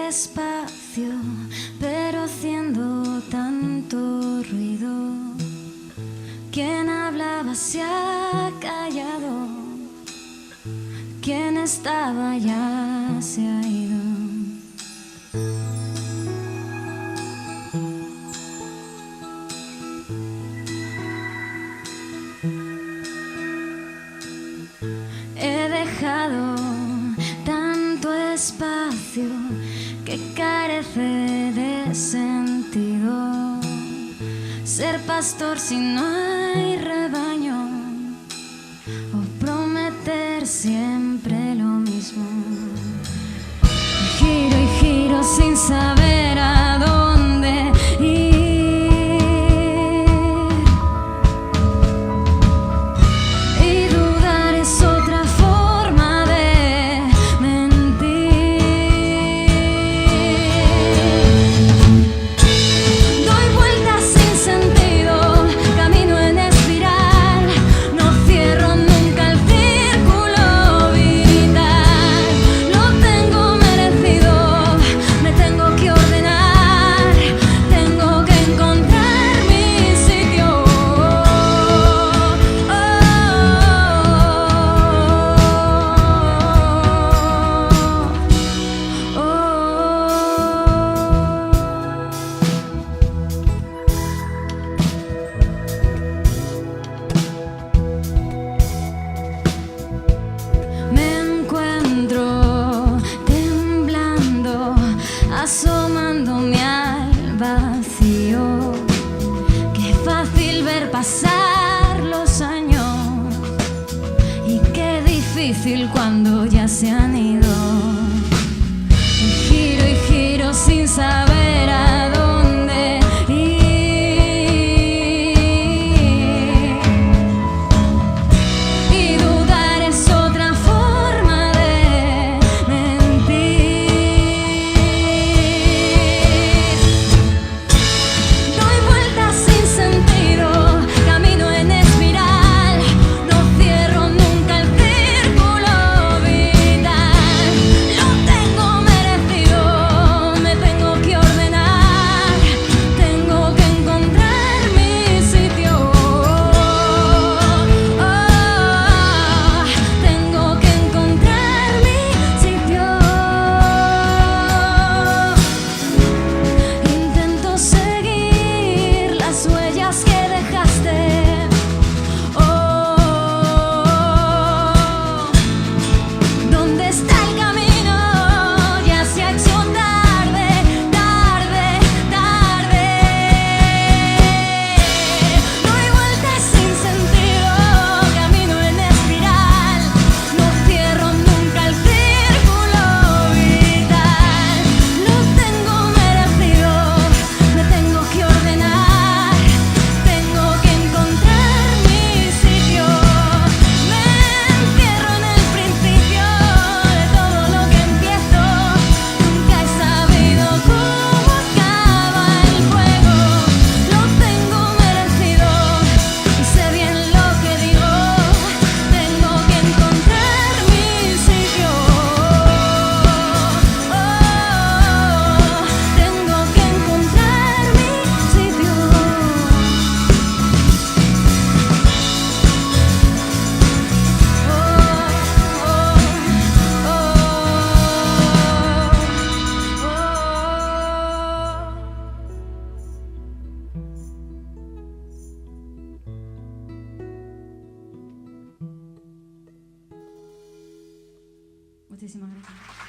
despacio, pero haciendo tanto ruido. Quien hablaba se ha callado, quien estaba ya se ha ido. He dejado tanto espacio que carece de sentido. Ser pastor si no hay rebaño, o prometer siempre lo mismo. Giro y giro sin saber a dónde ir. Y dudar es otra forma de mentir. Doy vueltas sin sentido, camino en espiral, no cierro nunca el círculo vital. Lo tengo merecido, me tengo que ordenar, tengo que encontrar mi sitio. Me encuentro temblando, asomándome al vacío. Qué fácil ver pasar los años y qué difícil cuando ya se han ido. Y giro sin saber a dónde ir. Y dudar es otra forma de mentir. Doy vueltas sin sentido, camino en espiral, no cierro nunca el círculo vital. Lo tengo merecido, me tengo que ordenar, tengo que encontrar mi sitio. Tengo que encontrar mi sitio. Intento seguir las huellas que dejaste. ¿Dónde está el camino? Ya se ha hecho tarde, tarde, tarde. Doy vueltas sin sentido, camino en espiral, no cierro nunca el círculo vital. Lo tengo merecido, me tengo que ordenar, tengo que encontrar mi sitio. Me encierro en el principio de todo lo que empiezo. Nunca he sabido cómo acaba el juego. Lo tengo merecido y sé bien lo que digo. Tengo que encontrar mi sitio. Tengo que encontrar mi sitio. Muchísimas gracias.